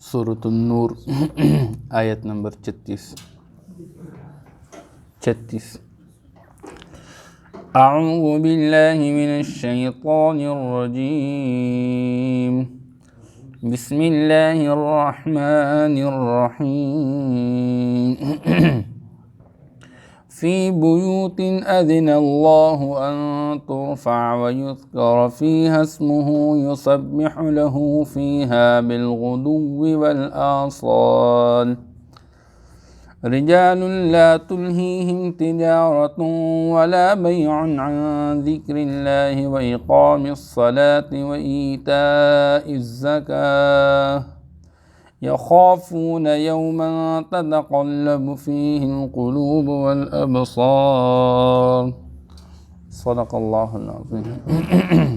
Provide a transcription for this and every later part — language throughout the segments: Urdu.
سورۃ النور آیت نمبر 36 اعوذ باللہ من الشیطان الرجیم بسم اللہ الرحمن الرحیم فی بیوت اذن اللہ ان ترفع ویذکر فیہا اسمہ یسبح لہ فیہا بالغدو والآصال رجال لا تلہیہم تجارۃ ولا بیع عن ذکر اللہ وإقام الصلاة وإیتاء الزکاة یخافون یوما تتقلب فیہ القلوب والابصار صدق اللہ العظیم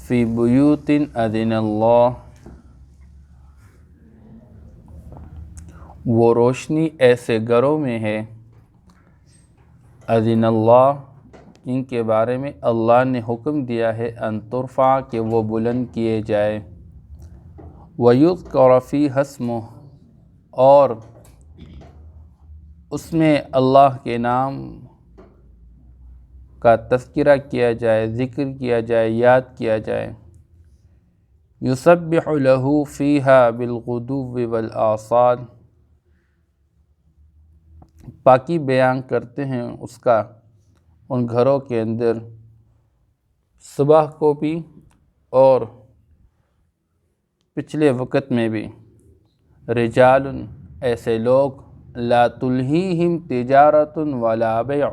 فی بیوت اذن اللہ، وہ روشنی ایسے گھروں میں ہے اذن اللہ جن کے بارے میں اللہ نے حکم دیا ہے ان ترفع کہ وہ بلند کیے جائے، وَيُذْكَرَ فِيهَا اسْمُهُ اور اس میں اللہ کے نام کا تذکرہ کیا جائے، ذکر کیا جائے، یاد کیا جائے، يُسَبِّحُ لَهُ فِيهَا بِالْغُدُوِّ وَالْآصَالِ پاکی بیان کرتے ہیں اس کا ان گھروں کے اندر صبح کو بھی اور پچھلے وقت میں بھی، رجال ایسے لوگ لا تلہیہم تجارۃ ولا بیع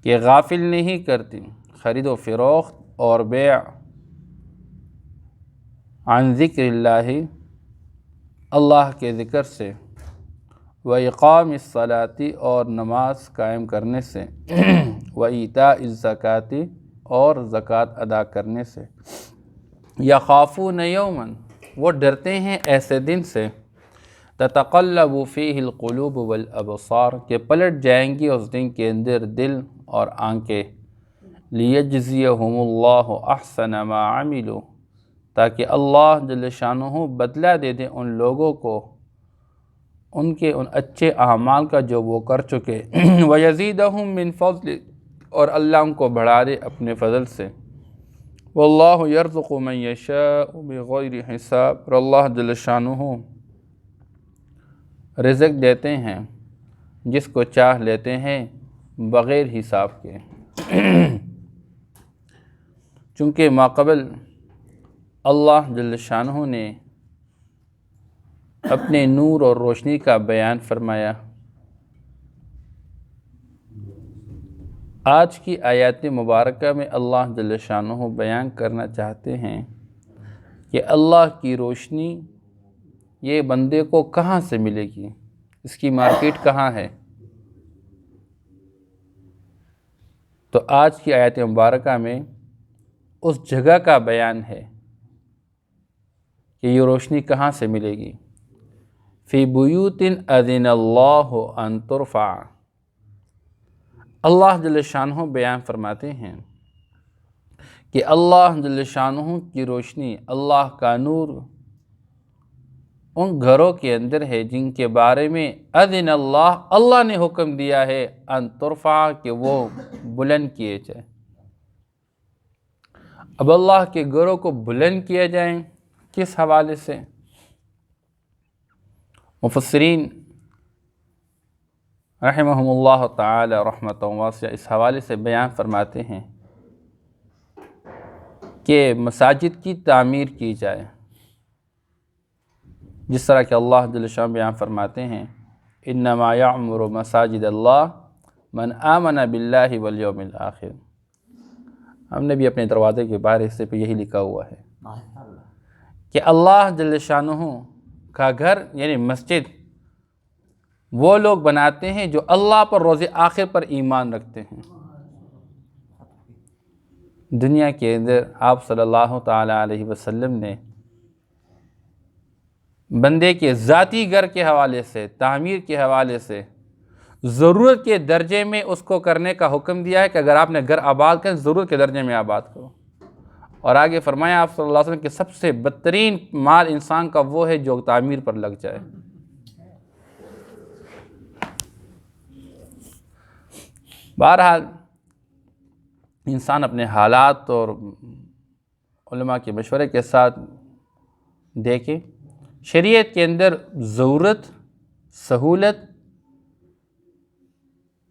کہ غافل نہیں کرتی خرید و فروخت اور بیع عن ذکر اللہ اللہ کے ذکر سے، وإقام الصلاۃ اور نماز قائم کرنے سے، وإیتاء الزکاۃ اور زکوٰۃ ادا کرنے سے، یخافون یوما وہ ڈرتے ہیں ایسے دن سے، تتقلب فیہ القلوب والابصار کہ پلٹ جائیں گی اس دن کے اندر دل اور آنکھیں، لیجزیہم اللہ احسن ما عملوا تاکہ اللہ جل شانہ بدلہ دے دے ان لوگوں کو ان کے ان اچھے اعمال کا جو وہ کر چکے، وَيَزِيدَهُم مِّن فَضْلِ اور اللہ ان کو بڑھا دے اپنے فضل سے، وَاللَّهُ يَرْزُقُ مَن يَشَاءُ بِغَيْرِ حساب اور اللہ جل شانہ رزق دیتے ہیں جس کو چاہ لیتے ہیں بغیر حساب کے، چونکہ ماقبل اللہ جل شانہ نے اپنے نور اور روشنی کا بیان فرمایا۔ آج کی آیات مبارکہ میں اللہ جل شانہ بیان کرنا چاہتے ہیں کہ اللہ کی روشنی یہ بندے کو کہاں سے ملے گی، اس کی مارکیٹ کہاں ہے۔ تو آج کی آیات مبارکہ میں اس جگہ کا بیان ہے کہ یہ روشنی کہاں سے ملے گی۔ فی بیوت اذن اللہ ان ترفع، اللہ جل شانہ بیان فرماتے ہیں کہ اللہ جل شانہ کی روشنی، اللہ کا نور ان گھروں کے اندر ہے جن کے بارے میں اذن اللہ اللہ نے حکم دیا ہے ان ترفع کہ وہ بلند کیے جائیں۔ اب اللہ کے گھروں کو بلند کیا جائیں کس حوالے سے؟ مفسرین رحمہم اللہ تعالی رحمۃ واسعہ اس حوالے سے بیان فرماتے ہیں کہ مساجد کی تعمیر کی جائے، جس طرح کہ اللہ جل شانہ بیان فرماتے ہیں انما یعمر مساجد اللہ من آمن باللہ والیوم الآخر، ہم نے بھی اپنے دروازے کے باہر حصے پہ یہی لکھا ہوا ہے کہ اللہ جل شانہ کا گھر یعنی مسجد وہ لوگ بناتے ہیں جو اللہ پر روز آخر پر ایمان رکھتے ہیں۔ دنیا کے اندر آپ صلی اللہ تعالیٰ علیہ وسلم نے بندے کے ذاتی گھر کے حوالے سے، تعمیر کے حوالے سے ضرورت کے درجے میں اس کو کرنے کا حکم دیا ہے کہ اگر آپ نے گھر آباد کریں ضرورت کے درجے میں آباد کرو، اور آگے فرمایا آپ صلی اللہ علیہ وسلم کہ سب سے بدترین مال انسان کا وہ ہے جو تعمیر پر لگ جائے۔ بہرحال انسان اپنے حالات اور علماء کے مشورے کے ساتھ دیکھیں، شریعت کے اندر ضرورت، سہولت،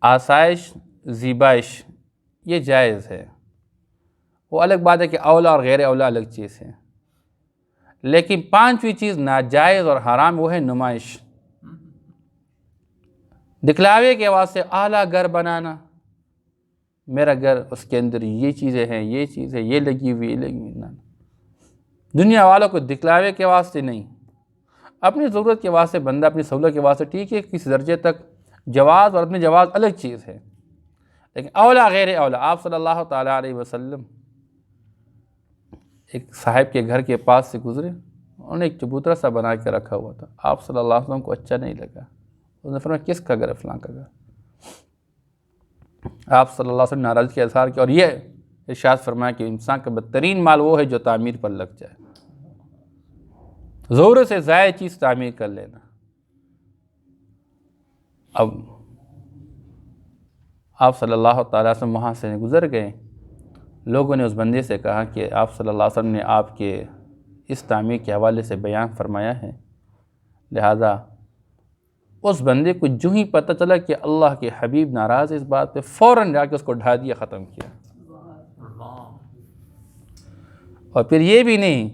آسائش، زیبائش یہ جائز ہے۔ وہ الگ بات ہے کہ اولا اور غیر اولا الگ چیز ہے، لیکن پانچویں چیز ناجائز اور حرام وہ ہے نمائش، دکھلاوے کے واسطے اعلیٰ گھر بنانا، میرا گھر اس کے اندر یہ چیزیں ہیں، یہ چیز ہے، یہ لگی ہوئی، یہ لگی ہوئی، نہ دنیا والوں کو دکھلاوے کے واسطے نہیں، اپنی ضرورت کے واسطے بندہ اپنی سہولت کے واسطے ٹھیک ہے، کسی درجے تک جواز اور اپنے جواز الگ چیز ہے، لیکن اولا غیر اولا۔ آپ صلی اللہ تعالیٰ علیہ وسلم ایک صاحب کے گھر کے پاس سے گزرے، انہوں نے ایک چبوترا سا بنا کے رکھا ہوا تھا، آپ صلی اللہ علیہ وسلم کو اچھا نہیں لگا، انہوں نے فرمایا کس کا گھر ہے؟ فلاں کا گھر۔ آپ صلی اللہ علیہ وسلم ناراضگی کا اظہار کیا اور یہ ارشاد فرمایا کہ انسان کا بدترین مال وہ ہے جو تعمیر پر لگ جائے، زور سے ضائع چیز تعمیر کر لینا۔ اب آپ صلی اللہ تعالیٰ علیہ وسلم وہاں سے گزر گئے، لوگوں نے اس بندے سے کہا کہ آپ صلی اللہ علیہ وسلم نے آپ کے اس تعمیر کے حوالے سے بیان فرمایا ہے، لہذا اس بندے کو جو ہی پتہ چلا کہ اللہ کے حبیب ناراض ہے اس بات پہ، فوراً جا کے اس کو ڈھا دیا، ختم کیا۔ اور پھر یہ بھی نہیں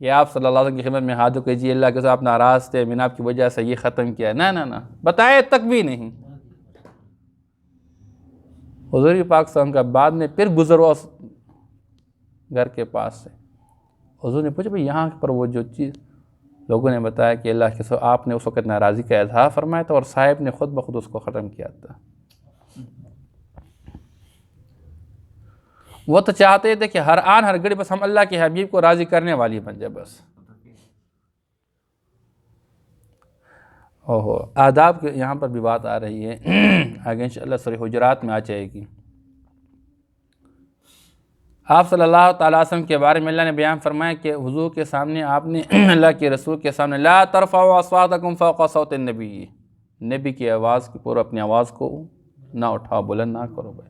کہ آپ صلی اللہ علیہ وسلم کی خدمت میں ہاتھ دھو کے جی اللہ کے ساتھ آپ ناراض تھے، میں نے آپ کی وجہ سے یہ ختم کیا، نہ بتائے تک بھی نہیں۔ حضور پاک صلی اللہ علیہ وسلم کا بعد میں پھر گزر ہوا اس گھر کے پاس سے، حضور نے پوچھا بھئی یہاں پر وہ جو چیز، لوگوں نے بتایا کہ اللہ کے ساتھ آپ نے اس وقت ناراضی کا اظہار فرمایا تھا اور صاحب نے خود بخود اس کو ختم کیا تھا۔ وہ تو چاہتے تھے کہ ہر آن ہر گھڑی بس ہم اللہ کے حبیب کو راضی کرنے والی بن جائے بس۔ آداب کے یہاں پر بھی بات آ رہی ہے، آگے انشاءاللہ سورہ حجرات میں آ جائے گی۔ آپ صلی اللہ تعالیٰ علیہ وسلم کے بارے میں اللہ نے بیان فرمایا کہ حضور کے سامنے آپ نے اللہ کے رسول کے سامنے لا ترفعوا اصواتکم فوق صوت النبی، نبی کی آواز کی پر اپنی آواز کو نہ اٹھاؤ، بلند نہ کرو بھائی۔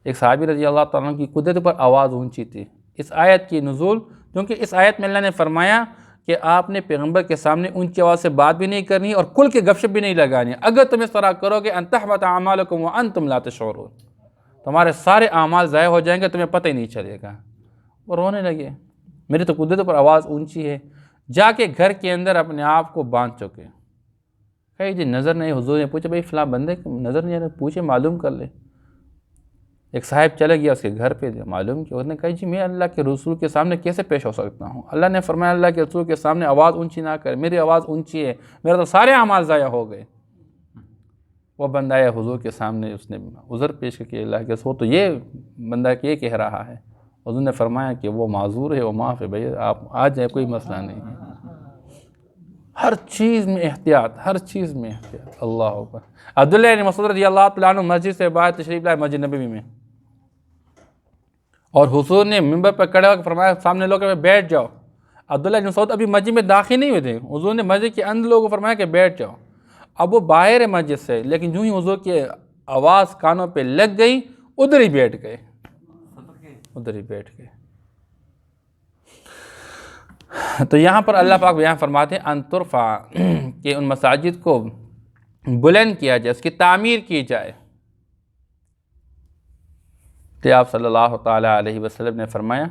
ایک صحابی رضی اللہ تعالیٰ عنہ کی قدرت پر آواز اونچی تھی۔ اس آیت کی نزول، کیونکہ اس آیت میں اللہ نے فرمایا کہ آپ نے پیغمبر کے سامنے اونچی آواز سے بات بھی نہیں کرنی اور کھل کے گپ شپ بھی نہیں لگانی، اگر تم اس طرح کرو گے ان تحبط اعمالکم وانتم لا تشعرون، تمہارے سارے اعمال ضائع ہو جائیں گے، تمہیں پتہ ہی نہیں چلے گا۔ وہ رونے لگے، میری تو قدرت پر آواز اونچی ہے، جا کے گھر کے اندر اپنے آپ کو باندھ چکے۔ کہے جی نظر نہیں، حضور نے پوچھا بھائی فلاں بندے نظر نہیں آ رہا، پوچھے معلوم کر لے۔ ایک صاحب چلا گیا اس کے گھر پہ، معلوم کیا، اس نے کہا جی میں اللہ کے رسول کے سامنے کیسے پیش ہو سکتا ہوں؟ اللہ نے فرمایا اللہ کے رسول کے سامنے آواز اونچی نہ کرے، میری آواز اونچی ہے، میرا تو سارے اعمال ضائع ہو گئے۔ وہ بندہ آیا حضور کے سامنے، اس نے عذر پیش کیا اللہ کے رسول، تو یہ بندہ یہ کہہ رہا ہے، حضور نے فرمایا کہ وہ معذور ہے، وہ معاف ہے، بھائی آپ آ جائیں، کوئی مسئلہ نہیں ہے۔ ہر چیز میں احتیاط، ہر چیز میں احتیاط۔ اللہ اکبر۔ عبداللہ بن مسعود رضی اللہ تعالیٰ عنہ مسجد سے باہر تشریف لائے، مسجد نبوی میں، اور حضور نے منبر پر کھڑے ہو کے فرمایا سامنے لوگ بیٹھ جاؤ۔ عبداللہ بن مسعود ابھی مسجد میں داخل نہیں ہوئے تھے، حضور نے مسجد کے اندر لوگوں کو فرمایا کہ بیٹھ جاؤ۔ اب وہ باہر ہے مسجد سے، لیکن جو ہی حضور کی آواز کانوں پہ لگ گئی ادھر ہی بیٹھ گئے، ادھر ہی بیٹھ گئے۔ تو یہاں پر اللہ پاک بیان فرماتے ہیں ان ترفع، کہ ان مساجد کو بلند کیا جائے، اس کی تعمیر کی جائے۔ تو آپ صلی اللہ تعالیٰ علیہ وسلم نے فرمایا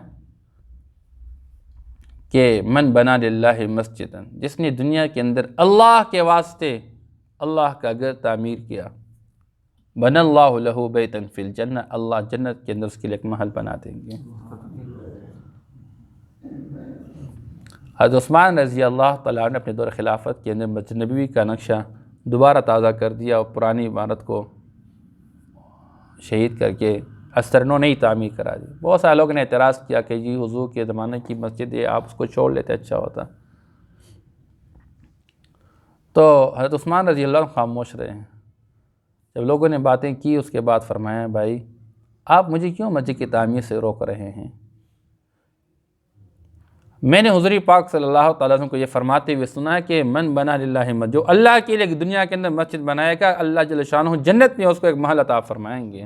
کہ من بنا للہ مسجدا، جس نے دنیا کے اندر اللہ کے واسطے اللہ کا گھر تعمیر کیا، بنا اللہ لہ بیتا فی الجنہ، اللہ جنت کے اندر اس کے لیے ایک محل بنا دیں گے۔ حضرت عثمان رضی اللہ تعالیٰ نے اپنے دور خلافت کے اندر مسجد نبوی کا نقشہ دوبارہ تازہ کر دیا اور پرانی عمارت کو شہید کر کے استرنو نئی تعمیر کرا دی۔ بہت سارے لوگوں نے اعتراض کیا کہ جی حضور کے زمانے کی مسجد ہے، آپ اس کو چھوڑ لیتے اچھا ہوتا۔ تو حضرت عثمان رضی اللہ عنہ خاموش رہے ہیں۔ جب لوگوں نے باتیں کی اس کے بعد فرمایا بھائی آپ مجھے کیوں مسجد کی تعمیر سے روک رہے ہیں؟ میں نے حضور پاک صلی اللہ تعالیٰ وسلم کو یہ فرماتے ہوئے سنا کہ من بنا للہ مسجد، جو اللہ کے لیے دنیا کے اندر مسجد بنائے گا، اللہ جل شانہ جنت میں اس کو ایک محل عطا فرمائیں گے۔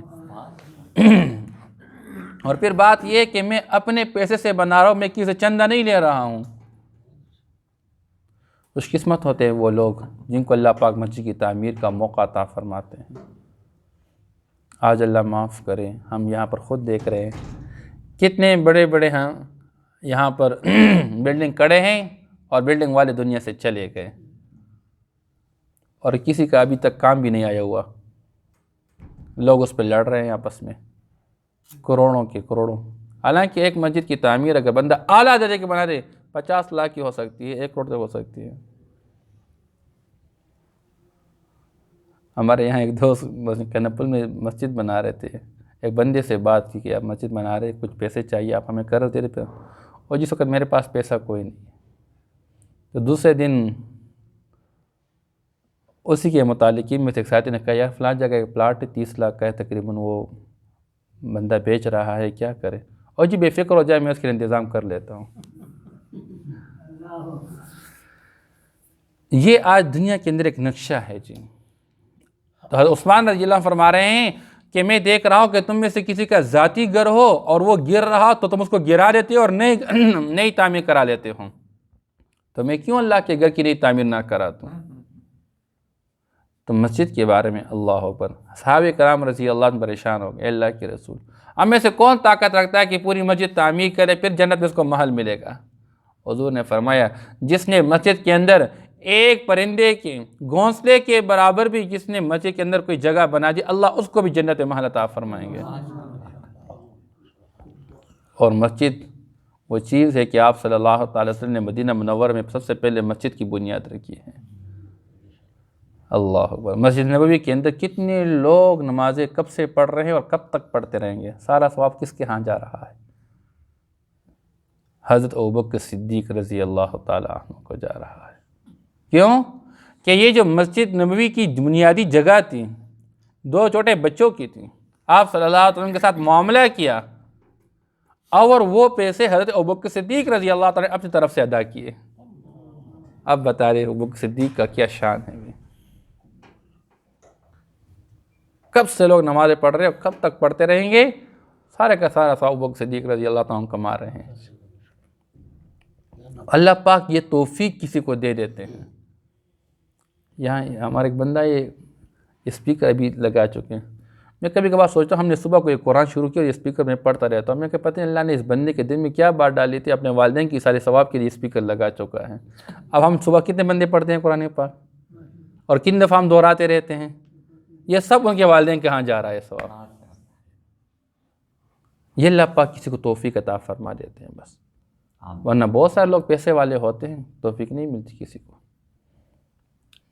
اور پھر بات یہ کہ میں اپنے پیسے سے بنا رہا ہوں، میں کسی سے چندہ نہیں لے رہا ہوں۔ خوش قسمت ہوتے ہیں وہ لوگ جن کو اللہ پاک مسجد کی تعمیر کا موقع عطا فرماتے ہیں۔ آج اللہ معاف کرے، ہم یہاں پر خود دیکھ رہے ہیں کتنے بڑے بڑے ہیں یہاں پر بلڈنگ کڑے ہیں اور بلڈنگ والے دنیا سے چلے گئے، اور کسی کا ابھی تک کام بھی نہیں آیا ہوا، لوگ اس پہ لڑ رہے ہیں آپس میں، کروڑوں کے کروڑوں۔ حالانکہ ایک مسجد کی تعمیر اگر بندہ اعلیٰ درجے کے بنا دے 50 لاکھ کی ہو سکتی ہے، 1 کروڑ تک ہو سکتی ہے۔ ہمارے یہاں ایک دوست کنپل میں مسجد بنا رہے تھے، ایک بندے سے بات کی کہ آپ مسجد بنا رہے، کچھ پیسے چاہیے، آپ ہمیں قرض دے رہے، اور جس وقت میرے پاس پیسہ کوئی نہیں، تو دوسرے دن اسی کے متعلقین میں سے ایک ساتھی نے کہا یار فلاں جگہ ایک پلاٹ 30 لاکھ کا ہے تقریباً، وہ بندہ بیچ رہا ہے، کیا کرے؟ اور جی بے فکر ہو جائے، میں اس کے لیے انتظام کر لیتا ہوں۔ یہ آج دنیا کے اندر ایک نقشہ ہے جی۔ تو حضرت عثمان رضی اللہ عنہ فرما رہے ہیں کہ میں دیکھ رہا ہوں کہ تم میں سے کسی کا ذاتی گھر ہو اور وہ گر رہا تو تم اس کو گرا دیتے ہو اور نئی تعمیر کرا لیتے ہو، تو میں کیوں اللہ کے گھر کی نئی تعمیر نہ کرا دوں؟ تو مسجد کے بارے میں اللہ اکبر، صحابہ کرام رضی اللہ عنہ پریشان ہو گئے، اے اللہ کے رسول ہم میں سے کون طاقت رکھتا ہے کہ پوری مسجد تعمیر کرے پھر جنت میں اس کو محل ملے گا؟ حضور نے فرمایا جس نے مسجد کے اندر ایک پرندے کے گھونسلے کے برابر بھی جس نے مسجد کے اندر کوئی جگہ بنا دی، اللہ اس کو بھی جنت میں محل عطا فرمائیں گے۔ اور مسجد وہ چیز ہے کہ آپ صلی اللہ تعالی وسلم نے مدینہ منورہ میں سب سے پہلے مسجد کی بنیاد رکھی ہے۔ اللہ اکبر، مسجد نبوی کے اندر کتنے لوگ نمازیں کب سے پڑھ رہے ہیں اور کب تک پڑھتے رہیں گے، سارا ثواب کس کے ہاں جا رہا ہے؟ حضرت ابوبکر صدیق رضی اللہ تعالی عنہ کو جا رہا ہے۔ کیوں کہ یہ جو مسجد نبوی کی بنیادی جگہ تھی 2 چھوٹے بچوں کی تھی، آپ صلی اللہ علیہ وسلم کے ساتھ معاملہ کیا اور وہ پیسے حضرت ابوبکر صدیق رضی اللہ تعالیٰ نے اپنی طرف سے ادا کیے۔ اب بتا رہے ابوبکر صدیق کا کیا شان ہے، کب سے لوگ نمازیں پڑھ رہے ہیں اور کب تک پڑھتے رہیں گے، سارے کا سارا ابوبکر صدیق رضی اللہ تعالیٰ کما رہے ہیں۔ اللہ پاک یہ توفیق کسی کو دے دیتے ہیں۔ یہاں ہمارا ایک بندہ یہ اسپیکر ابھی لگا چکے ہیں، میں کبھی کبھار سوچتا ہوں ہم نے صبح کو یہ قرآن شروع کیا اور یہ اسپیکر میں پڑھتا رہتا ہوں، میں کہ پتہ نہیں اللہ نے اس بندے کے دل میں کیا بات ڈالی تھی، اپنے والدین کی سارے ثواب کے لیے اسپیکر لگا چکا ہے۔ اب ہم صبح کتنے بندے پڑھتے ہیں قرآن پاک اور کن دفعہ ہم دہراتے رہتے ہیں، یہ سب ان کے والدین کے ہاں جا رہا ہے ثواب۔ یہ اللہ پاک کسی کو توفیق عطا فرما دیتے ہیں بس، ورنہ بہت سارے لوگ پیسے والے ہوتے ہیں توفیق نہیں ملتی کسی کو۔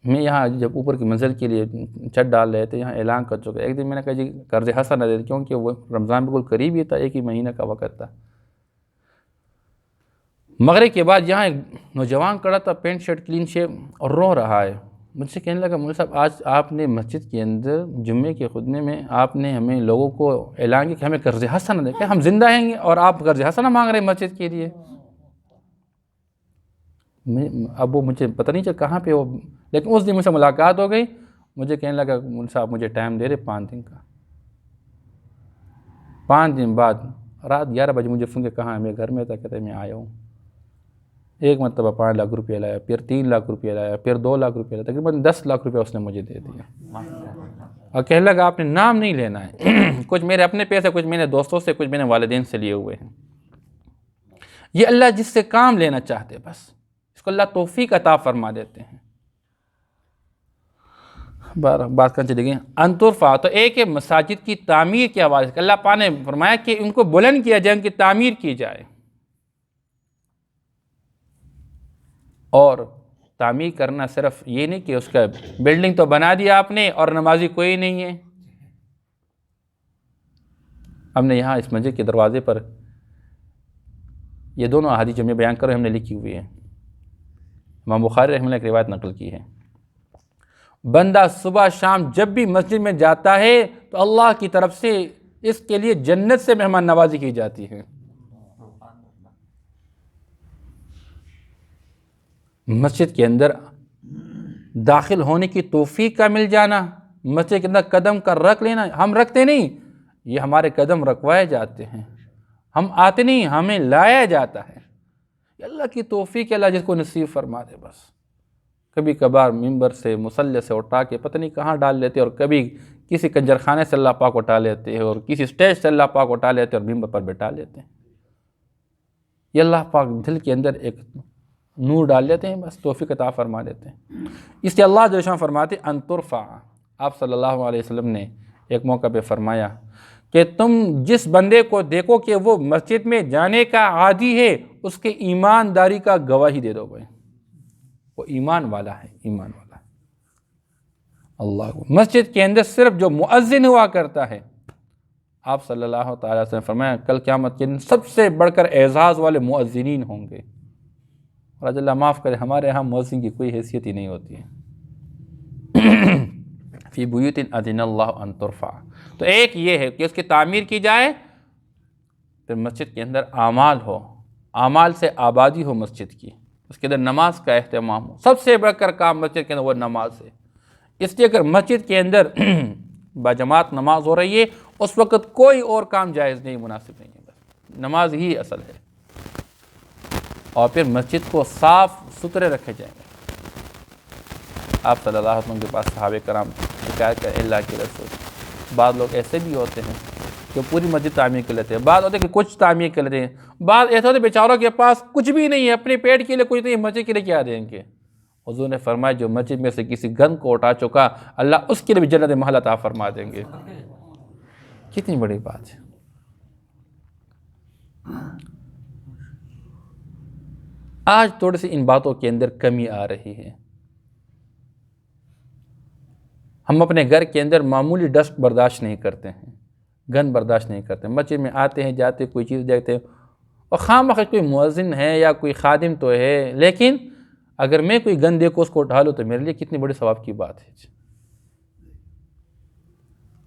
میں یہاں جب اوپر کی منزل کے لیے چھت ڈال رہے تھے، یہاں اعلان کر چکے، ایک دن میں نے کہا جی قرض حسن نہ دے، کیونکہ وہ رمضان بالکل قریب ہی تھا، 1 ہی مہینہ کا وقت تھا۔ مغرب کے بعد یہاں ایک نوجوان کھڑا تھا، پینٹ شرٹ کلین شیو، اور رو رہا ہے، مجھ سے کہنے لگا مولوی صاحب آج آپ نے مسجد کے اندر جمعے کے خطبے میں آپ نے ہمیں لوگوں کو اعلان کیا کہ ہمیں قرض حسن نہ دے، کہ ہم زندہ ہیں اور آپ قرض حسن مانگ رہے ہیں مسجد کے لیے۔ اب وہ مجھے پتہ نہیں چل کہاں پہ وہ، لیکن اس دن مجھ سے ملاقات ہو گئی، مجھے کہنے لگا مولوی صاحب مجھے ٹائم دے رہے 5 دن کا۔ 5 دن بعد رات 11 بجے مجھے فون کے کہاں ہے، میں گھر میں تھا، کہتے میں آیا ہوں۔ ایک مرتبہ 5 لاکھ روپیہ لایا، پھر 3 لاکھ روپیہ لایا، پھر 2 لاکھ روپیہ لایا، تقریباً 10 لاکھ روپیہ اس نے مجھے دے دیا۔ اور کہنے لگا آپ نے نام نہیں لینا ہے، کچھ میرے اپنے پیسے، کچھ میرے دوستوں سے، کچھ میرے والدین سے لیے ہوئے ہیں۔ یہ اللہ جس سے کام لینا چاہتے بس اس کو اللہ توفیق عطا فرما دیتے ہیں۔ بات کرنے چلے گئے انترفع، تو ایک ہے مساجد کی تعمیر کے حوالے سے اللہ پاک نے فرمایا کہ ان کو بلند کیا جائے، ان کی تعمیر کی جائے، اور تعمیر کرنا صرف یہ نہیں کہ اس کا بلڈنگ تو بنا دیا آپ نے اور نمازی کوئی نہیں ہے۔ ہم نے یہاں اس مسجد کے دروازے پر یہ دونوں احادیث جو میں بیان کر رہے ہیں ہم نے لکھی ہوئی ہے، امام بخاری رحمہ اللہ ایک روایت نقل کی ہے، بندہ صبح شام جب بھی مسجد میں جاتا ہے تو اللہ کی طرف سے اس کے لیے جنت سے مہمان نوازی کی جاتی ہے۔ مسجد کے اندر داخل ہونے کی توفیق کا مل جانا، مسجد کے اندر قدم کا رکھ لینا، ہم رکھتے نہیں، یہ ہمارے قدم رکھوائے جاتے ہیں، ہم آتے نہیں، ہمیں لایا جاتا ہے۔ یہ اللہ کی توفیق ہے، اللہ جس کو نصیب فرما دے بس۔ کبھی کبھار ممبر سے مصلی سے اٹھا کے پتہ نہیں کہاں ڈال لیتے، اور کبھی کسی کنجر خانے سے اللہ پاک اٹھا لیتے ہیں، اور کسی سٹیج سے اللہ پاک اٹھا لیتے ہیں اور ممبر پر بٹھا لیتے ہیں۔ یہ اللہ پاک دل کے اندر ایک نور ڈال لیتے ہیں، بس توفیق عطا فرما دیتے ہیں۔ اس لیے اللہ جل شان فرماتے ان ترفع، آپ صلی اللہ علیہ وسلم نے ایک موقع پہ فرمایا کہ تم جس بندے کو دیکھو کہ وہ مسجد میں جانے کا عادی ہے، اس کے ایمانداری کا گواہی دے دو بھائی، وہ ایمان والا ہے، ایمان والا ہے۔ اللہ مسجد کے اندر صرف جو مؤذن ہوا کرتا ہے، آپ صلی اللہ تعالیٰ وسلم نے فرمایا کل قیامت کے دن سب سے بڑھ کر اعزاز والے مؤذنین ہوں گے، اور اللہ معاف کرے ہمارے ہاں مؤذن کی کوئی حیثیت ہی نہیں ہوتی ہے۔ فی بیوت اذن اللہ ان ترفع، تو ایک یہ ہے کہ اس کی تعمیر کی جائے، پھر مسجد کے اندر اعمال ہو، اعمال سے آبادی ہو مسجد کی، اس کے اندر نماز کا اہتمام ہو، سب سے بڑھ کر کام مسجد کے اندر وہ نماز ہے۔ اس لیے اگر مسجد کے اندر باجماعت نماز ہو رہی ہے، اس وقت کوئی اور کام جائز نہیں، مناسب نہیں ہے، بس نماز ہی اصل ہے۔ اور پھر مسجد کو صاف ستھرے رکھے جائیں گے۔ آپ صلی اللہ علیہ وسلم کے پاس صحابہ کرام حکایت کر اللہ کے رسول، بعض لوگ ایسے بھی ہوتے ہیں کہ پوری مسجد تعمیر کر لیتے ہیں، بعض ہوتے ہیں کہ کچھ تعمیر کر لیتے ہیں، بعض ایسے ہوتے ہیں بیچاروں کے پاس کچھ بھی نہیں ہے، اپنے پیٹ کے لیے کچھ نہیں، مسجد کے لیے کیا دیں گے؟ حضور نے فرمایا جو مسجد میں سے کسی گند کو اٹھا چکا، اللہ اس کے لیے بھی جنت محل عطا فرما دیں گے۔ کتنی بڑی بات ہے۔ آج تھوڑی سی ان باتوں کے اندر کمی آ رہی ہے۔ ہم اپنے گھر کے اندر معمولی ڈسٹ برداشت نہیں کرتے ہیں، گند برداشت نہیں کرتے، مسجد میں آتے ہیں جاتے ہیں، کوئی چیز دیکھتے ہیں، اور خام بخش کوئی مؤذن ہے یا کوئی خادم تو ہے، لیکن اگر میں کوئی گند دیکھو اس کو اٹھا لوں تو میرے لیے کتنی بڑی ثواب کی بات ہے۔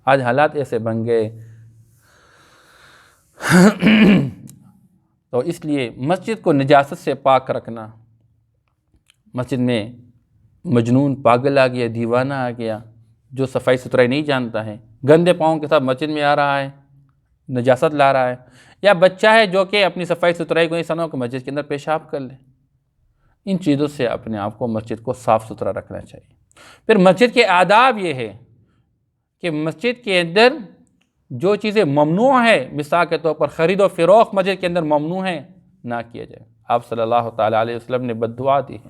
آج حالات ایسے بن گئے، تو اس لیے مسجد کو نجاست سے پاک رکھنا۔ مسجد میں مجنون پاگل آ گیا، دیوانہ آ گیا، جو صفائی ستھرائی نہیں جانتا ہے، گندے پاؤں کے ساتھ مسجد میں آ رہا ہے، نجاست لا رہا ہے، یا بچہ ہے جو کہ اپنی صفائی ستھرائی کو نہیں سنو کہ مسجد کے اندر پیشاب کر لے۔ ان چیزوں سے اپنے آپ کو مسجد کو صاف ستھرا رکھنا چاہیے۔ پھر مسجد کے آداب یہ ہے کہ مسجد کے اندر جو چیزیں ممنوع ہے، مثال کے طور پر خرید و فروخت مسجد کے اندر ممنوع ہے، نہ کیا جائے۔ آپ صلی اللہ تعالیٰ علیہ وسلم نے بد دعا دی ہے،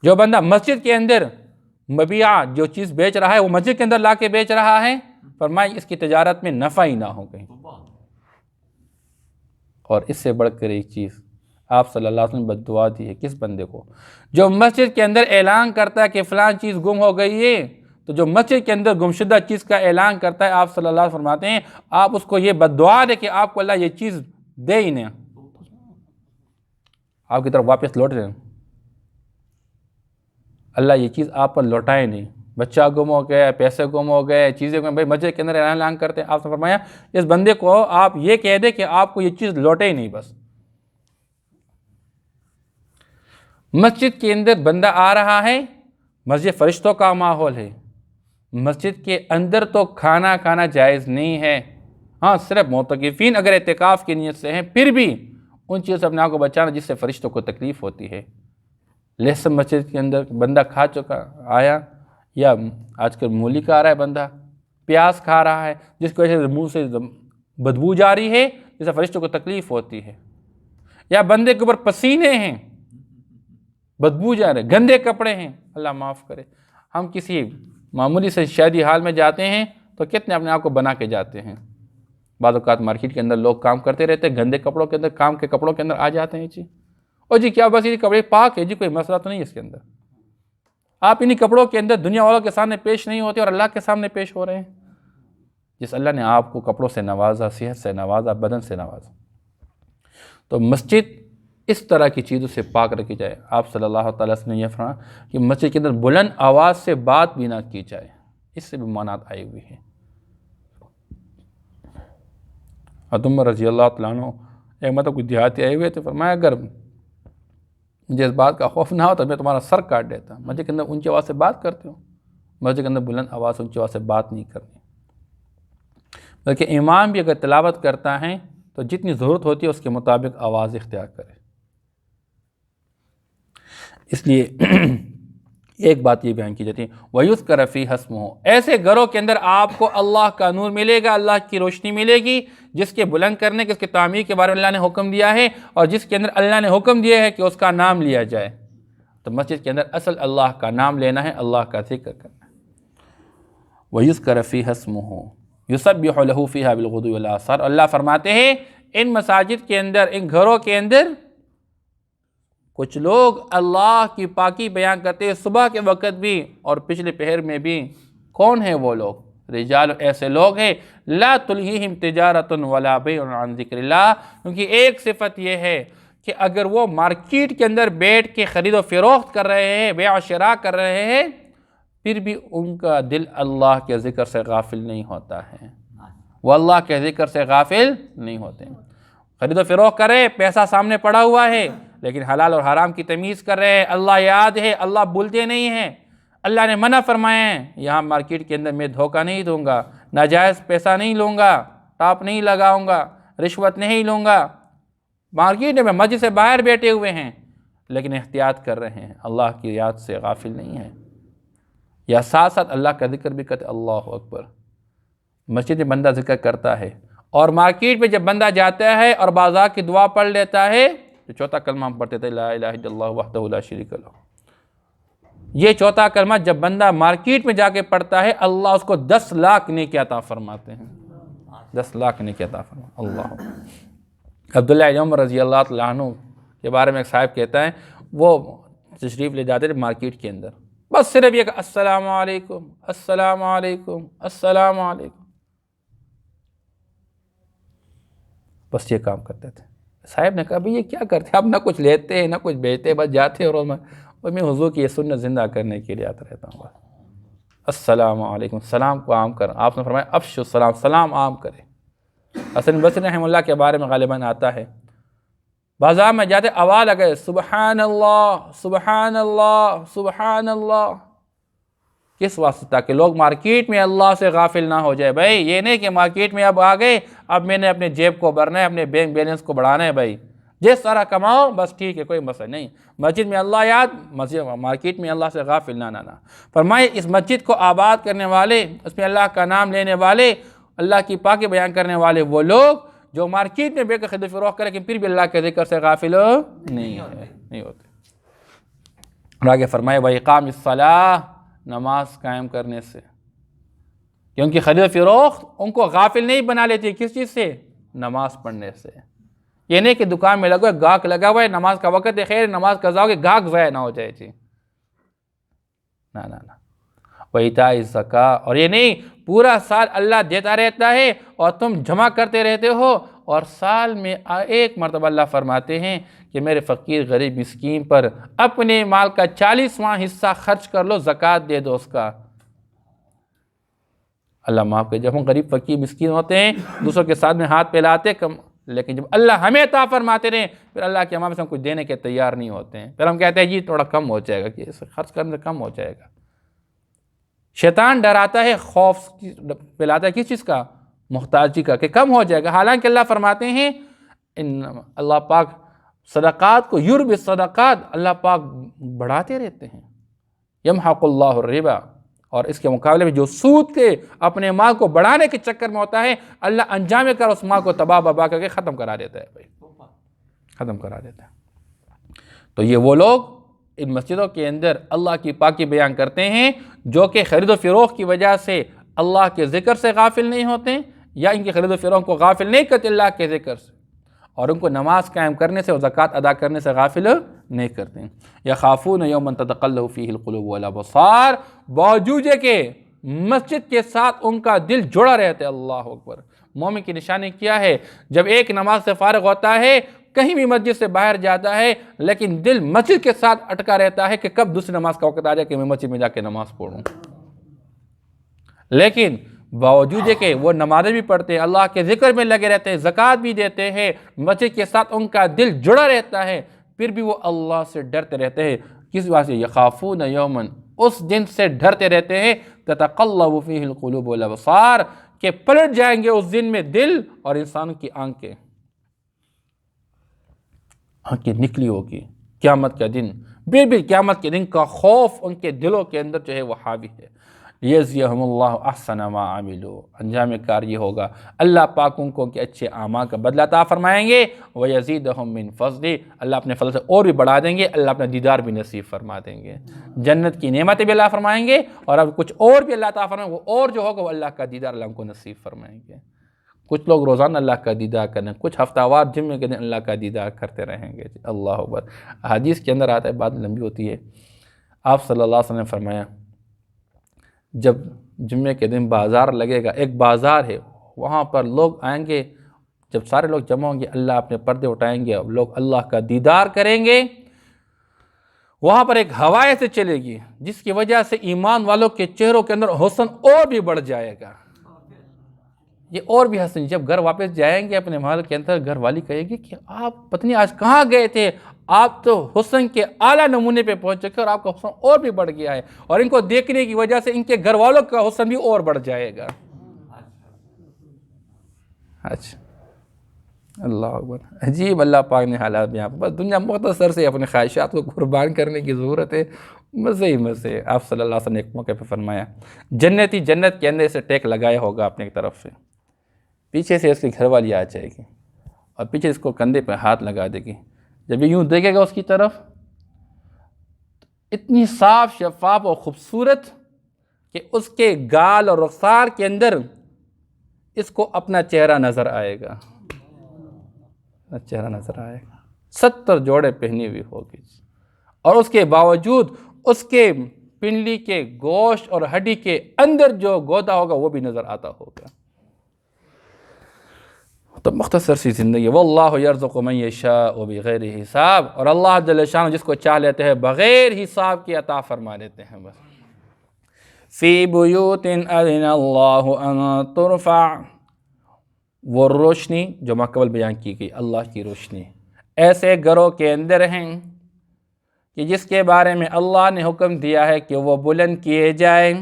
جو بندہ مسجد کے اندر مبیع جو چیز بیچ رہا ہے وہ مسجد کے اندر لا کے بیچ رہا ہے، فرمایا اس کی تجارت میں نفع ہی نہ ہو کہیں۔ اور اس سے بڑھ کر ایک چیز آپ صلی اللہ علیہ وسلم نے بد دعا دی ہے کس بندے کو؟ جو مسجد کے اندر اعلان کرتا ہے کہ فلان چیز گم ہو گئی ہے، تو جو مسجد کے اندر گمشدہ چیز کا اعلان کرتا ہے، آپ صلی اللہ علیہ وسلم فرماتے ہیں آپ اس کو یہ بد دعا دے کہ آپ کو اللہ یہ چیز دے ہی نہیں، آپ کی طرف واپس لوٹ رہے ہیں، اللہ یہ چیز آپ پر لوٹائے نہیں۔ بچہ گم ہو گیا، پیسے گم ہو گئے، چیزیں گم، بھائی مسجد کے اندر اعلان کرتے ہیں، آپ نے فرمایا اس بندے کو آپ یہ کہہ دیں کہ آپ کو یہ چیز لوٹے ہی نہیں۔ بس مسجد کے اندر بندہ آ رہا ہے، مسجد فرشتوں کا ماحول ہے، مسجد کے اندر تو کھانا کھانا جائز نہیں ہے۔ ہاں صرف معتکفین اگر اعتکاف کی نیت سے ہیں، پھر بھی ان چیزوں سے اپنے آپ کو بچانا جس سے فرشتوں کو تکلیف ہوتی ہے۔ لہسن مسجد کے اندر بندہ کھا چکا آیا، یا آج کل مولی کا آ رہا ہے بندہ، پیاز کھا رہا ہے جس کی وجہ سے منہ سے بدبو جاری ہے جس سے فرشتوں کو تکلیف ہوتی ہے، یا بندے کے اوپر پسینے ہیں، بدبو جا رہے، گندے کپڑے ہیں، اللہ معاف کرے۔ ہم کسی معمولی سے شادی حال میں جاتے ہیں تو کتنے اپنے آپ کو بنا کے جاتے ہیں، بعض اوقات مارکیٹ کے اندر لوگ کام کرتے رہتے ہیں، گندے کپڑوں کے اندر، کام کے کپڑوں کے اندر آ جاتے ہیں جی، اور جی کیا بس یہ کپڑے پاک ہے جی، کوئی مسئلہ تو نہیں ہے اس کے اندر، آپ انہی کپڑوں کے اندر دنیا والوں کے سامنے پیش نہیں ہوتے اور اللہ کے سامنے پیش ہو رہے ہیں۔ جس اللہ نے آپ کو کپڑوں سے نوازا، صحت سے نوازا، بدن سے نوازا، تو مسجد اس طرح کی چیزوں سے پاک رکھی جائے۔ آپ صلی اللہ تعالیٰ وسلم نے یہ فرمایا کہ مسجد کے اندر بلند آواز سے بات بھی نہ کی جائے، اس سے بھی ممانعت آئی ہوئی ہے۔ حضرت عمر رضی اللہ تعالیٰ عنہ ایک کوئی دیہاتی آئے ہوئے تو فرمایا اگر مجھے اس بات کا خوف نہ ہو تو میں تمہارا سر کاٹ دیتا. مسجد کے اندر اونچی آواز سے بات کرتے ہو؟ مسجد کے اندر بلند آواز اونچی آواز سے بات نہیں کرنی. بلکہ امام بھی اگر تلاوت کرتا ہے تو جتنی ضرورت ہوتی ہے اس کے مطابق آواز اختیار کرے. اس لیے ایک بات یہ بیان کی جاتی ہے وَيُذْكَرَ فِيهَا اسْمُهُ، ایسے گھروں کے اندر آپ کو اللہ کا نور ملے گا، اللہ کی روشنی ملے گی، جس کے بلند کرنے کے، اس کے تعمیر کے بارے میں اللہ نے حکم دیا ہے، اور جس کے اندر اللہ نے حکم دیا ہے کہ اس کا نام لیا جائے. تو مسجد کے اندر اصل اللہ کا نام لینا ہے، اللہ کا ذکر کرنا ہے. وَيُذْكَرَ فِيهَا اسْمُهُ يُسَبِّحُ لَهُ فِيهَا بِالْغُدُوِّ وَالْآصَالِ. اللہ فرماتے ہیں ان مساجد کے اندر، ان گھروں کے اندر کچھ لوگ اللہ کی پاکی بیان کرتے ہیں صبح کے وقت بھی اور پچھلے پہر میں بھی. کون ہیں وہ لوگ؟ رجال، ایسے لوگ ہیں لا تلہیہم تجارت ولا بیع عن ذکر اللہ. کیونکہ ایک صفت یہ ہے کہ اگر وہ مارکیٹ کے اندر بیٹھ کے خرید و فروخت کر رہے ہیں، بیع و شراء کر رہے ہیں، پھر بھی ان کا دل اللہ کے ذکر سے غافل نہیں ہوتا ہے. وہ اللہ کے ذکر سے غافل نہیں ہوتے. خرید و فروخت کر رہے، پیسہ سامنے پڑا ہوا ہے، لیکن حلال اور حرام کی تمیز کر رہے ہیں، اللہ یاد ہے، اللہ بھولتے نہیں ہیں. اللہ نے منع فرمایا ہے یہاں مارکیٹ کے اندر میں دھوکہ نہیں دوں گا، ناجائز پیسہ نہیں لوں گا، ٹاپ نہیں لگاؤں گا، رشوت نہیں لوں گا. مارکیٹ میں مسجد سے باہر بیٹھے ہوئے ہیں لیکن احتیاط کر رہے ہیں، اللہ کی یاد سے غافل نہیں ہیں. یا ساتھ ساتھ اللہ کا ذکر بھی کرتے. اللہ اکبر. مسجد میں بندہ ذکر کرتا ہے اور مارکیٹ میں جب بندہ جاتا ہے اور بازار کی دعا پڑھ لیتا ہے، جو چوتھا کلمہ ہم پڑھتے تھے لا الہ الا اللہ وحدہ لا شریک لہ، یہ چوتھا کلمہ جب بندہ مارکیٹ میں جا کے پڑھتا ہے، اللہ اس کو 10 لاکھ نیکی عطا فرماتے ہیں. 10 لاکھ نیکی عطا فرماتے. اللہ. عبداللہ بن عمر رضی اللہ تعالیٰ عنہ کے بارے میں ایک صاحب کہتا ہے، وہ تشریف لے جاتے تھے مارکیٹ کے اندر، بس صرف یہ کہ السلام علیکم السلام علیکم السلام علیکم، بس یہ کام کرتے تھے. صاحب نے کہا بھئی یہ کیا کرتے ہیں؟ آپ نہ کچھ لیتے ہیں نہ کچھ بیچتے ہیں، بس جاتے ہیں. اور میں حضور کی یہ سنت زندہ کرنے کے لیے آتا رہتا ہوں. السلام علیکم، سلام کو عام کر. آپ نے فرمایا افشو السلام، سلام عام کرے. حسن بصری رحمہ اللہ کے بارے میں غالباً آتا ہے، بازار میں جاتے آواز لگے سبحان اللہ سبحان اللہ سبحان اللہ. کس واسطے؟ تاکہ لوگ مارکیٹ میں اللہ سے غافل نہ ہو جائے. بھائی یہ نہیں کہ مارکیٹ میں اب آ گئے، اب میں نے اپنے جیب کو بھرنا ہے، اپنے بینک بیلنس کو بڑھانا ہے. بھائی جس طرح کماؤ بس ٹھیک ہے، کوئی مسئلہ نہیں. مسجد میں اللہ یاد، مارکیٹ میں اللہ سے غافل نہ. فرمائے اس مسجد کو آباد کرنے والے، اس میں اللہ کا نام لینے والے، اللہ کی پاکی بیان کرنے والے وہ لوگ جو مارکیٹ میں بیٹھ کر خرید و فروخت کریں لیکن پھر بھی اللہ کے ذکر سے غافل نہیں ہوتے. اور آگے فرمائے وَإِقَامِ الصَّلَاةِ، نماز قائم کرنے سے. کیونکہ خرید و فروخت ان کو غافل نہیں بنا لیتی. کس چیز سے؟ نماز پڑھنے سے. یہ نہیں کہ دکان میں لگا گاہک لگا ہوا ہے، نماز کا وقت ہے، خیر نماز قضا ہو کہ گاہک ضائع نہ ہو جائے. جی نہ. وَإِيتَاءِ الزَّكَاةِ، اور یہ نہیں پورا سال اللہ دیتا رہتا ہے اور تم جمع کرتے رہتے ہو، اور سال میں ایک مرتبہ اللہ فرماتے ہیں کہ میرے فقیر غریب مسکین پر اپنے مال کا 40واں حصہ خرچ کر لو، زکوٰۃ دے دو اس کا. اللہ معاف کرے. جب ہم غریب فقیر مسکین ہوتے ہیں دوسروں کے ساتھ میں ہاتھ پھیلاتے کم، لیکن جب اللہ ہمیں عطا فرماتے رہے پھر اللہ کے امام سے ہم کچھ دینے کے تیار نہیں ہوتے ہیں. پھر ہم کہتے ہیں جی تھوڑا کم ہو جائے گا، کہ خرچ کرنے سے کم ہو جائے گا. شیطان ڈراتا ہے، خوف پلاتا ہے کس چیز کا؟ محتاجی کا، کہ کم ہو جائے گا. حالانکہ اللہ فرماتے ہیں اللہ پاک صدقات کو یربی الصدقات، اللہ پاک بڑھاتے رہتے ہیں. یمحق اللہ الربا، اور اس کے مقابلے میں جو سود کے اپنے مال کو بڑھانے کے چکر میں ہوتا ہے، اللہ انجام کر اس مال کو تباہ ببا کر کے ختم کرا دیتا ہے. بھائی ختم کرا دیتا ہے. تو یہ وہ لوگ ان مسجدوں کے اندر اللہ کی پاکی بیان کرتے ہیں جو کہ خرید و فروخت کی وجہ سے اللہ کے ذکر سے غافل نہیں ہوتے، یا ان کی خرید و فروخت کو غافل نہیں کرتے اللہ کے ذکر سے، اور ان کو نماز قائم کرنے سے اور زکوٰۃ ادا کرنے سے غافل نہیں کرتے ہیں. یخافون یوما تتقلب فیہ القلوب والابصار، باوجود کہ مسجد کے ساتھ ان کا دل جڑا رہتا ہے. اللہ اکبر. مومن کی نشانی کیا ہے؟ جب ایک نماز سے فارغ ہوتا ہے، کہیں بھی مسجد سے باہر جاتا ہے، لیکن دل مسجد کے ساتھ اٹکا رہتا ہے کہ کب دوسری نماز کا وقت آ جائے کہ میں مسجد میں جا کے نماز پڑھوں. لیکن باوجود کہ وہ نمازیں بھی پڑھتے ہیں، اللہ کے ذکر میں لگے رہتے ہیں، زکوٰۃ بھی دیتے ہیں، مسجد کے ساتھ ان کا دل جڑا رہتا ہے، پھر بھی وہ اللہ سے ڈرتے رہتے ہیں. کس وجہ سے؟ یخافون یومن، اس دن سے ڈرتے رہتے ہیں تتقلب فیہ القلوب والابصار، کہ پلٹ جائیں گے اس دن میں دل اور انسان کی آنکھیں نکلی ہوگی. قیامت کا دن، بالکل قیامت کے دن کا خوف ان کے دلوں کے اندر جو ہے وہ حاوی ہے. یجزیہم اللہ احسن ما عملوا، انجام کار یہ ہوگا اللہ پاک ان کو ان کے اچھے اعمال کا بدلہ عطا فرمائیں گے. ویزیدہم من فضلہ، اللہ اپنے فضل سے اور بھی بڑھا دیں گے، اللہ اپنا دیدار بھی نصیب فرما دیں گے، جنت کی نعمتیں بھی اللہ فرمائیں گے، اور اب کچھ اور بھی اللہ تعالیٰ فرمائیں گے، وہ اور جو ہوگا وہ اللہ کا دیدار اللہ ان کو نصیب فرمائیں گے. کچھ لوگ روزانہ اللہ کا دیدار کریں، کچھ ہفتہ وار جمعے کے دن اللہ کا دیدار کرتے رہیں گے. اللہ اکبر. حدیث کے اندر آتا ہے، بات لمبی ہوتی ہے. آپ صلی اللہ علیہ وسلم نے فرمایا جب جمعے کے دن بازار لگے گا، ایک بازار ہے، وہاں پر لوگ آئیں گے، جب سارے لوگ جمع ہوں گے اللہ اپنے پردے اٹھائیں گے، لوگ اللہ کا دیدار کریں گے. وہاں پر ایک ہوا ایسے چلے گی جس کی وجہ سے ایمان والوں کے چہروں کے اندر حسن اور بھی بڑھ جائے گا. یہ اور بھی حسن، جب گھر واپس جائیں گے اپنے محل کے اندر، گھر والی کہے گی کہ آپ پتہ نہیں آج کہاں گئے تھے، آپ تو حسن کے اعلیٰ نمونے پہ پہنچ چکے اور آپ کا حسن اور بھی بڑھ گیا ہے، اور ان کو دیکھنے کی وجہ سے ان کے گھر والوں کا حسن بھی اور بڑھ جائے گا. اچھا، اللہ اکبر. عجیب اللہ پاک نے حالات میں آپ بس دنیا مختصر سے اپنے خواہشات کو قربان کرنے کی ضرورت ہے. مزے ہی مزے. آپ صلی اللہ علیہ وسلم نے ایک موقع پہ فرمایا جنتی جنت کے اندر سے ٹیک لگایا ہوگا اپنے ایک طرف سے، پیچھے سے اس کی گھر والی آ جائے گی اور پیچھے اس کو کندھے پہ ہاتھ لگا دے گی. جب یہ یوں دیکھے گا اس کی طرف، اتنی صاف شفاف اور خوبصورت کہ اس کے گال اور رخسار کے اندر اس کو اپنا چہرہ نظر آئے گا، چہرہ نظر آئے گا. 70 جوڑے پہنی ہوئی ہوگی، اور اس کے باوجود اس کے پنڈلی کے گوشت اور ہڈی کے اندر جو گودا ہوگا وہ بھی نظر آتا ہوگا. تو مختصر سی زندگی. واللہ یرزق من یشاء بغیر حساب، اور اللہ جل شانہ جس کو چاہ لیتے ہیں بغیر حساب کی عطا فرما دیتے ہیں. بس فی بیوت اذن اللہ ان ترفع، وہ روشنی جو قبل بیان کی گئی، اللہ کی روشنی ایسے گھروں کے اندر ہیں کہ جس کے بارے میں اللہ نے حکم دیا ہے کہ وہ بلند کیے جائیں.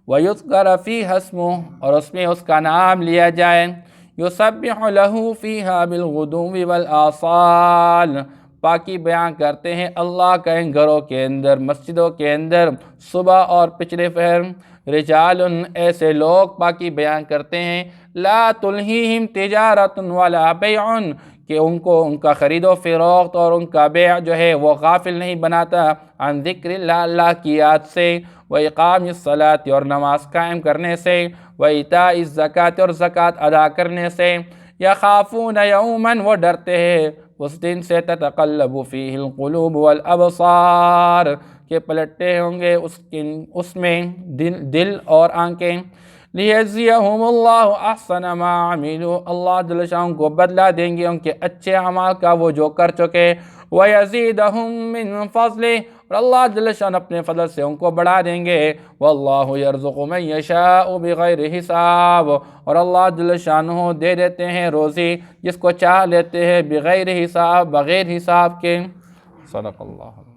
وَيُذْكَرَ فِيهَا اسْمُهُ، اور اس میں اس کا نام لیا جائے. يُسَبِّحُ لَهُ فِيهَا بِالْغُدُوِّ وَالْآصَالِ، پاکی بیان کرتے ہیں اللہ کا ان گھروں کے اندر، مسجدوں کے اندر صبح اور پچھلے پہر. رجال، ایسے لوگ پاکی بیان کرتے ہیں، لا تلہیہم تجارت ولا بیع، کہ ان کو ان کا خرید و فروخت اور ان کا بیع جو ہے وہ غافل نہیں بناتا عن ذکر اللہ، اللہ کی یاد سے. وإقام الصلاۃ، اور نماز قائم کرنے سے. وإیتاء الزکوٰۃ، اور زکوٰۃ ادا کرنے سے. یخافون یوما، وہ ڈرتے ہیں اس دن سے تتقلب فیہ القلوب والابصار، کہ پلٹتے ہوں گے اس میں دل اور آنکھیں. لیجزیہم اللہ احسن ما عملوا، اللہ جل شانہ کو بدلہ دیں گے ان کے اچھے اعمال کا وہ جو کر چکے. ویزیدہم من فضلہ، اور اللہ جل شانہ اپنے فضل سے ان کو بڑھا دیں گے. واللہ یرزق من یشاء بغیر حساب، اور اللہ جل شانہ دے دیتے ہیں روزی جس کو چاہ لیتے ہیں بغیر حساب، بغیر حساب کے. صدق اللہ.